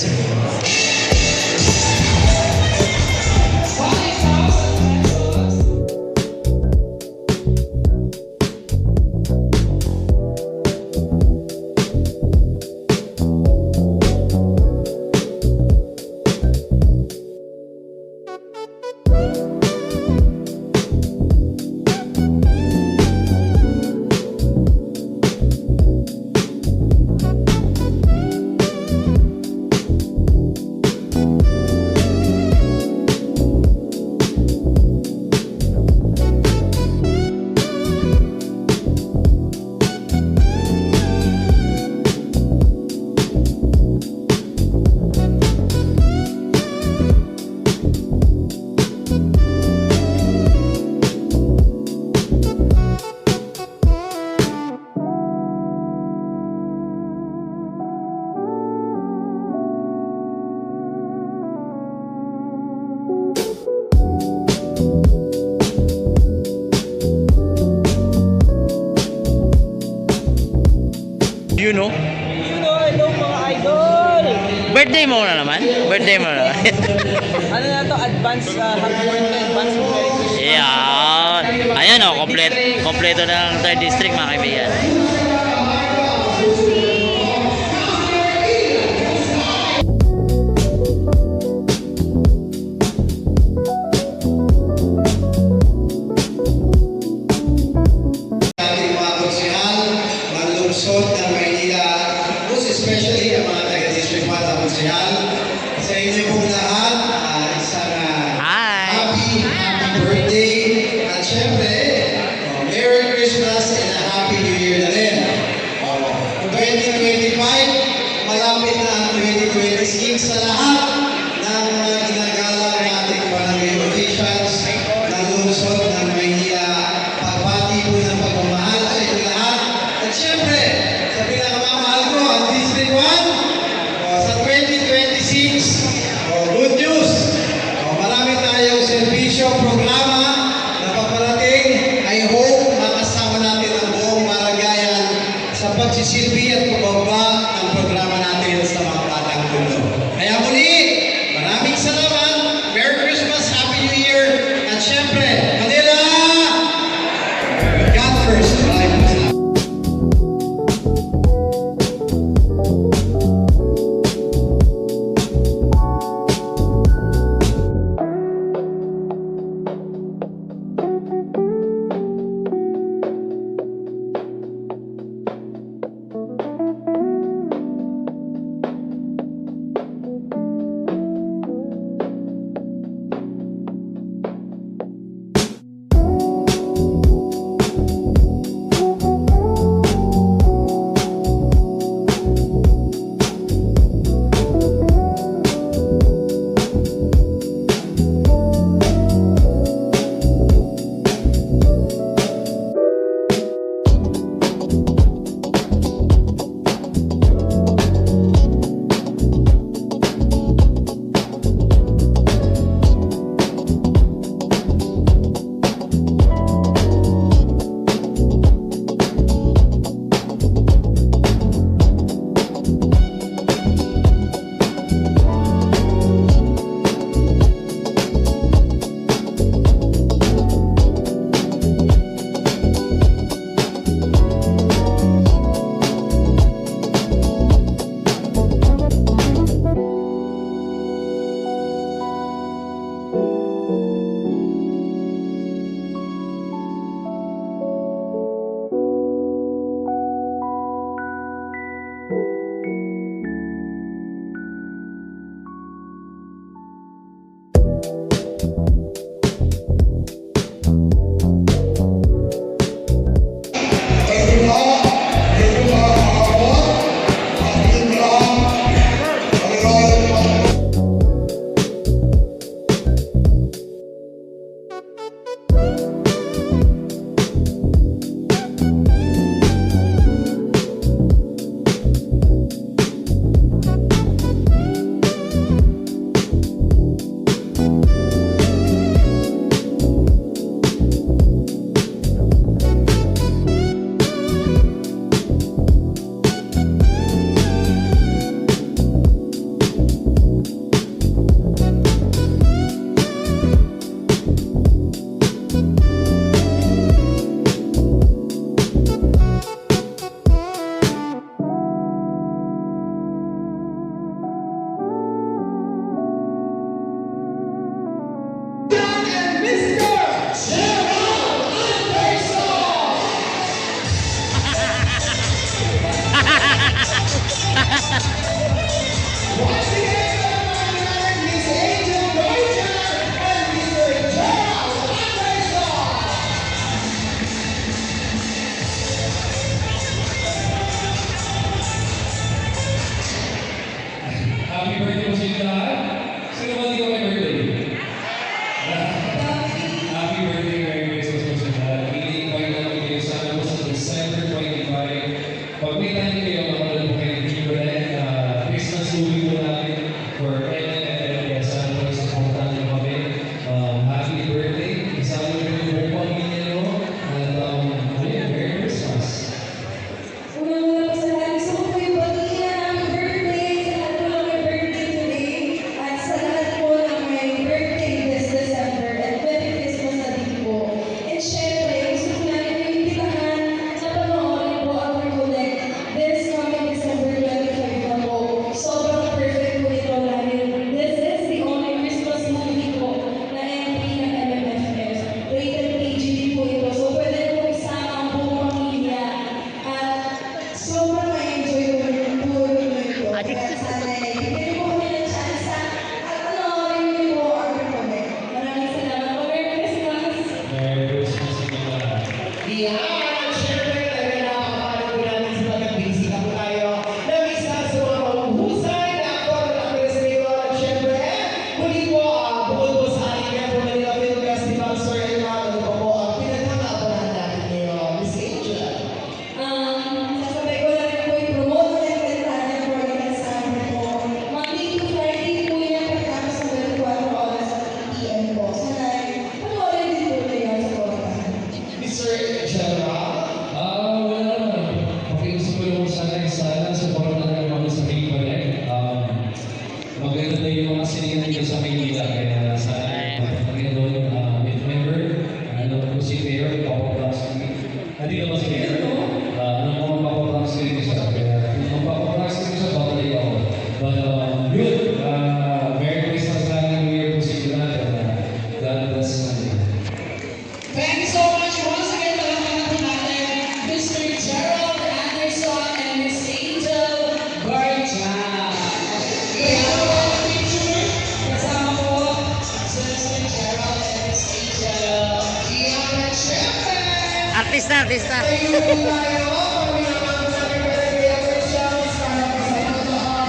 sir. You know? Hello mga idol! Birthday mo na naman? Birthday mo na naman? Ano na to? Advance, happy birthday, advance Merry Christmas. Yan. Ayan o, kompleto ng 3rd District mga kaibigan. Ating mga konsehal, mga lungsod ng Maynila, most especially ang mga taga-District 1 na konsehal. Sa inyo pong lahat, isang happy birthday. At syempre, Merry Christmas and a Happy New Year na rin. 2025, malapit na ang 2026 sa lahat ng mga ginagalang nating barangay officials ng lungsod ng Maynila. Pagbati po ng pagmamahal sa inyo lahat. At syempre, sa pinakamamahal ko, ang District 1, sa 2026, good news. Marami tayong serbisyo, programa na paparating. I hope makasama natin ang buong baranggayan sa pagsisilbi at pagbaba ng programa natin sa mga batang mundo. Kaya muli, maraming salamat. Merry Christmas, Happy New Year, at syempre, Manila! God first. Maraming salamat. Happy birthday po sa inyo lahat. Sino ba hindi ko may birthday? Happy birthday, Merry Christmas po sa inyo lahat. I-invite namin kayo sana po sa December 25. Pag may time kayo, makakalala po kayo ng Timberland. Christmas movie po natin for NNL. Kaya sana po supportan niyo kami. Happy birthday. Isama niyo rin yung buong pamilya niyo. At ayun, Merry Christmas. Unang-una po sa lahat, gusto ko po yung bagian ng birthday sa lahat po ng may birthday today at sa lahat po ng may birthday this December at Merry Christmas na din po. And syempre, gusto ko namin yung imbitahan na panoorin po ang Reconnect this coming December 25 na po. Sobrang perfect po ito dahil this is the only Christmas movie po na entry ng MMFF. Rated PG po ito. So pwede po isama ang buong pamilya at sobrang ma-enjoy ko rin po ito. Kaya sana bigyan po kami ng chance at panoorin niyo po ang Reconnect. Maraming salamat po. Merry Christmas! Merry Christmas sa inyo lahat. Yan! Siyempre, talaga nakakapanood po natin sa pagka-busy na po tayo. Nag-isa sa mga mahusay na aktor at actress ngayon. At siyempre, muli po, bukod po sa ating Metro Manila Film Festival, Sir Elmar, ano pa po ang pinagkakaabahan natin ngayon, Miss Angel. Sasabay ko na rin po i-promote ulit ang Italian Program Summer po. Monday to Friday po yan pagkatapos ng 24 oras at 8 p.m. po. Sana panoorin din po na yan sa program. Mr. General. Wala naman. Pakiusap ko lang sana support na lang kami sa Reconnect. Maganda na yung mga siningan dito sa Maynila. Kaya sana pagpapagin doon, if member, ano po si Mayor, Papa Plasky. Hindi naman si Mayor. Ano po ang Papa Plasky dito siya. Kaya kung Papa Plasky dito siya, babalik ako. But yun, Merry Christmas lang ng New Year po sa inyo lahat. God bless you. Thank you so much once again sa lahat po natin, Mr. Gerald Anderson and Miss Angel Barjan. Kaya po ang picture, kasama po si Mr. Gerald and Miss Angel. Iyan at syempre, Artista, artista. tayo po tayo, pag-minamang sa ating birthday officials, para po sa mga lahat.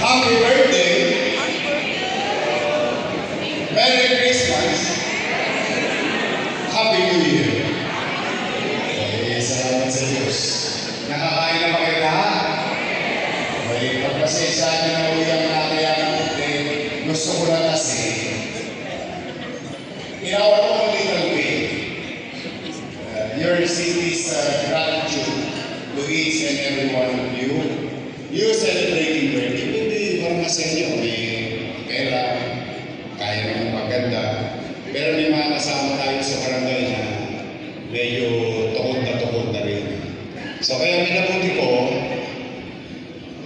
Happy birthday! Merry Christmas! Happy New Year! Salamat sa Diyos. Nakakain na ba kayo lahat? Pagpasensyahan niyo na uyang nakakayang gusto ko lang kasi in our own little way, your city's gratitude to each and every one of you. You celebrating birthday, hindi normal sa inyo, may pera, kaya naman maganda. Pero may mga kasama tayo sa barangay na medyo tukod na rin. So kaya minabuti ko,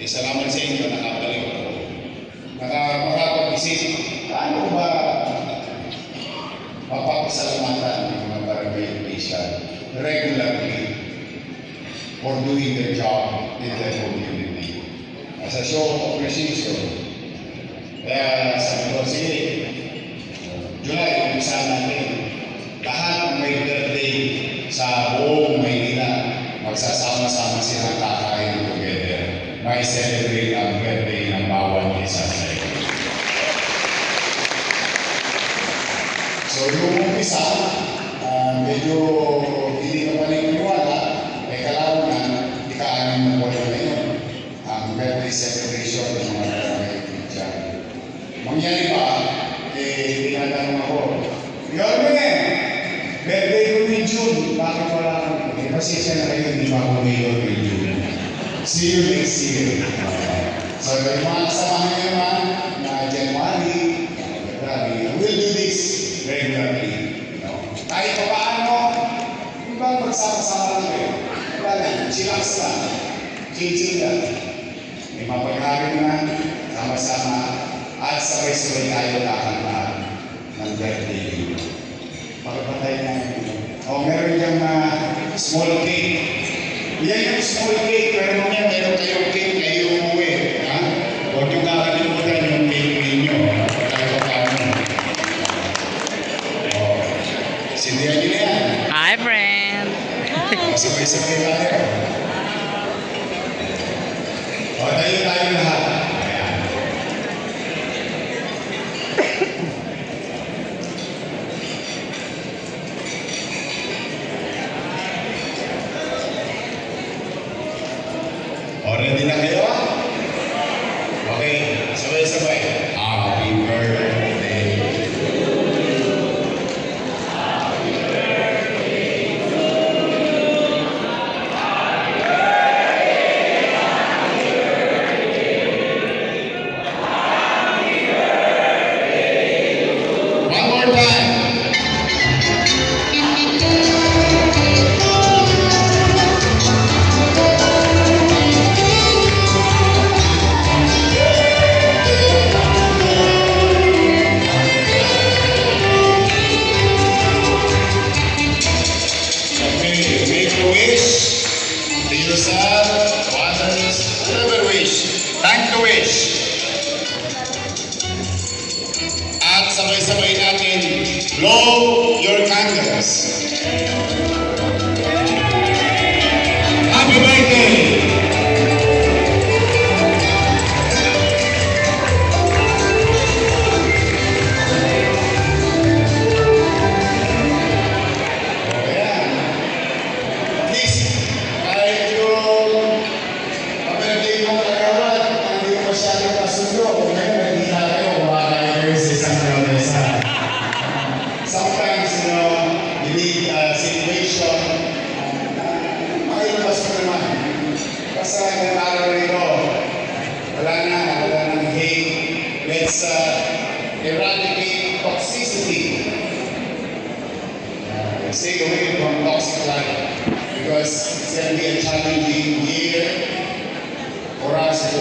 salamat sa inyo, nakabalik ako. Makapag-isip, paano ba mapapasalamatan ng mga barangay official regularly for doing their job in their community. As a show of appreciation, kaya sabi ko, sige, July, umpisahan natin. Lahat ng may birthday sa buong Maynila, magsasama-sama silang kakain together. May celebrate ang birthday ng bawat isa sa inyo. So yung umpisa, medyo hindi ka paniniwala, may kalaunan, ika-anim na buwan na ngayon, ang birthday celebration ng mga barangay. Mangyari ba, tinatanong ako, Yorme, birthday June, bakit wala kang pasensya na kayo, hindi pa ako mayor in June. See you next year. So, yung mga kasamahan nyo naman, na January, February, we'll do this regularly. You know? Kahit pa paano, yung ba magsama-sama lang kayo? Wala lang, chillax lang, chill-chill lang. May mapagharin na, sama-sama, at sabay-sabay tayo lahat ng birthday. Pakipatay na o meron yung small cake. Yan yung small cake, pero mamaya meron kayong cake na iumuwi. Ha? Huwag yung kakalimutan yung cake ninyo. Tayo paano. O, sindihan nyo na yan. Hi, friend! Sabay-sabay tayo. O, tayo lahat. Ayan. O, ready na kayo? Okay, sabay-sabay. Happy birthday. One more time. Okay, make a wish to yourself, to others, whatever wish. Time to wish. At sabay-sabay natin, blow your candles. Happy birthday! Ayan. Please, kahit yung birthday mo kagawan, hindi ko masyadong kasundo, kung ngayon, hindi na kayo, kumakain kayo sa isang promesa. Sometimes, you know, you need a situation, makilabas mo naman. Basta ngayong araw nito, wala nang hate. Let's eradicate toxicity. Stay away from toxic life because it's going to be a challenging year for us in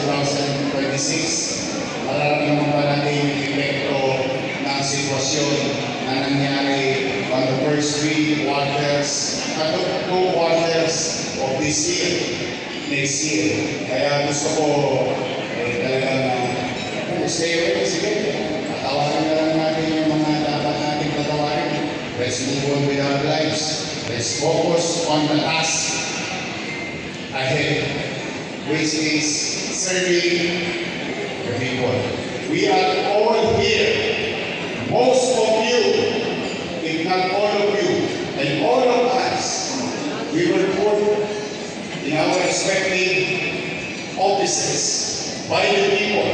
2026. Mararamdaman pa natin yung epekto ng sitwasyon na nangyari on the first two quarters of this year, next year. Kaya gusto ko talagang stay away. Sige, patawarin na lang natin yung mga dapat natin patawarin. Let's move on with our lives. Let's focus on the task ahead, which is serving the people. We are all here. Most of you, if not all of you, and all of us, we were put in our respective offices by the people.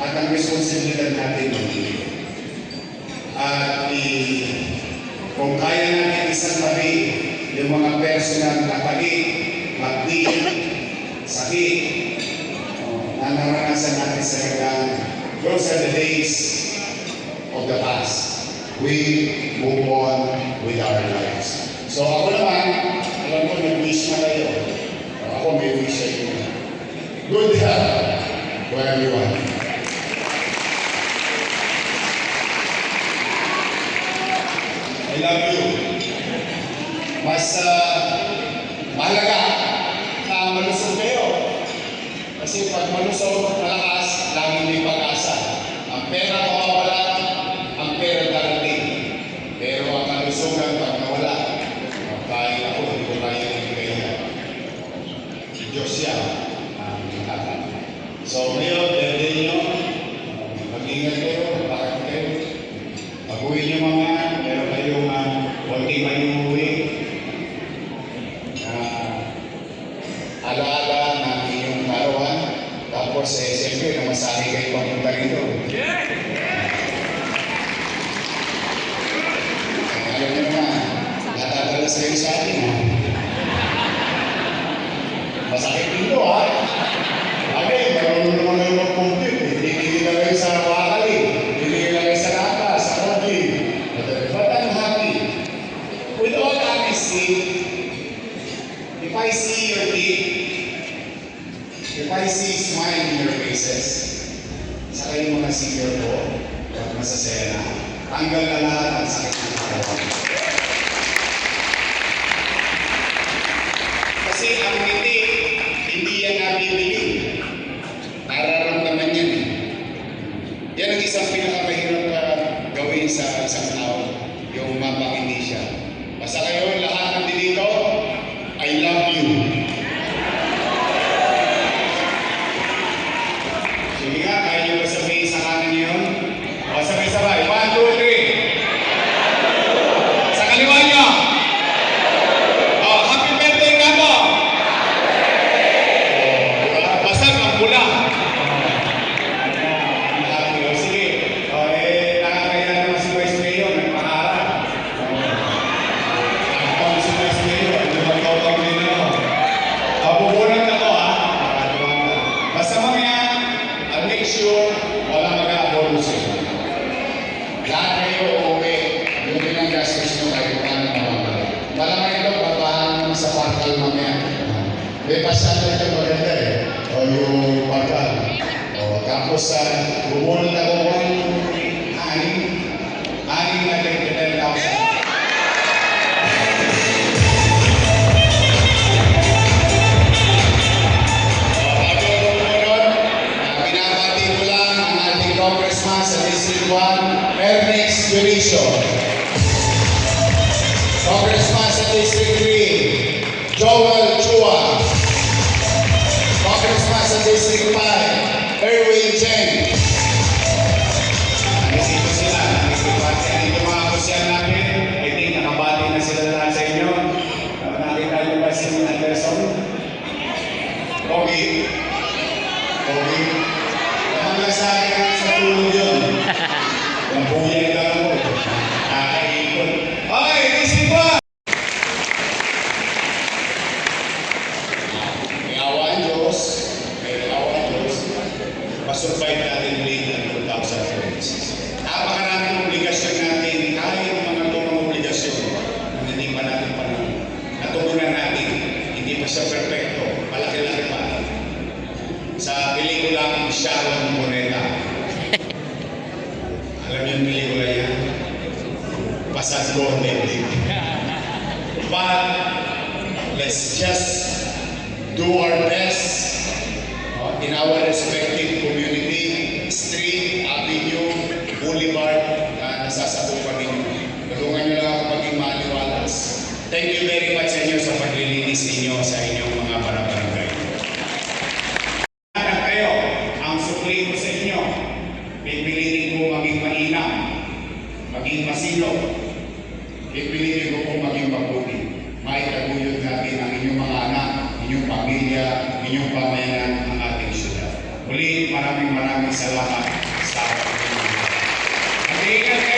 At ang responsibilidad natin magiging. At kung kaya natin isang tabi yung mga personal na palit, magdiin, sakit, na naranasan natin sa hanggang, those are the days of the past. We move on with our lives. So ako naman, alam ko nag-wish na kayo. Ako may wish sa inyo. Good health to everyone. I love you. Mas mahalaga na malusog kayo. Kasi pag malusog, malakas, laging may pag-asa. Ang pera mawawala, ang pera darating. Pero ang kalusugan pag nawala, kahit ako, hindi ko kaya ibigay yan. Si Diyos yan ang nakakala. So ngayon, birthday nyo, mag-ingat kayo, bakit kayo? Pag-uwi nyo mga, meron kayong konting mayuwi. Alaala ng inyong karawan. Tapos, siyempre, namasahe kayo papunta rito. Atras kayo sa akin, ha? Masakit dito, ha? Okay, marunong naman kayo mag-compute. Hindi na kayo sa wakali. Hindi na kayo sa nata, sa kogi. But I'm happy. With all honesty, if I see your teeth, if I see smile in your faces, saka yung mga senior ko, at masasaya na, tanggal na lahat ang sakit ng katawan. Kasi ang ngiti, hindi yan nabibili. Nararamdaman yan eh. Yan ang isang pinakamahirap gawin sa isang tao, yung mapakindi siya. Basta kayo, lahat ng dito, I love you. Sige nga, kaya nyo ba sabihin sa kanan niyo yun? O sabay-sabay, 1, 2, 3. Sa kaliwa niyo. O, happy birthday ka mo. Basag ang pula. Happy, o sige. O, nakakaya naman si Vice Mayor, nagpaharap. Ang si Vice Mayor, lumagkaw-taw din ako. Pabubunan ako, ha? Basta mamaya, I'll make sure wala mag-a-abort sa'yo. Lahat kayo okay. Yung pinang gastos nyo kahit paano mawawala. Malamang ito, papahan naman sa parkal mamaya. May pasada ito maganda eh. O yung parkal. O tapos bubunod ako kung aning na 10,000. Binabati ko lang ang ating congressman sa District 1, Ernest Juricio. Congressman sa District 3, Joel Chua. Congressman sa District 5, Erwin Cheng. Nanisito sila, nanisipati. Dito mga kusyan natin, I think nakabati na sila lahat sa inyo. Nakita niyo ba si Anderson? Okay. Okay. Naman lang sa akin sa tulong yun. Ang buyay lang ako. Nakaikot. Okay, District 1! May awa ang Diyos. May awa ang Diyos. Masurvive natin ulit ang 2026. Napakaraming obligasyon natin. Kahit mga itong obligasyon na hindi pa natin panahon. Natugunan natin. Hindi pa siya perfecto. Malaki-laki pa. Sa pelikulang Sharon Cuneta. Alam niyo yung pelikula yan? Pasad ko, Netflix. But, let's just do our best in our respective community, street, avenue, boulevard, na nasasakupan ninyo. Tulungan niyo lang ako maging maliwalas. Thank you very much sa inyo sa paglilinis ninyo sa inyong mga barangay. Kayo, ang sukli ko sa inyo, pipilitin ko maging mainam, maging masilog, pipilitin ko kung maging mabuti. Maitaguyod natin ang inyong mga anak, inyong pamilya, inyong pamayanan, ang ating syudad. Muli, maraming salamat sa pagkakas. Mag-iingat kayo.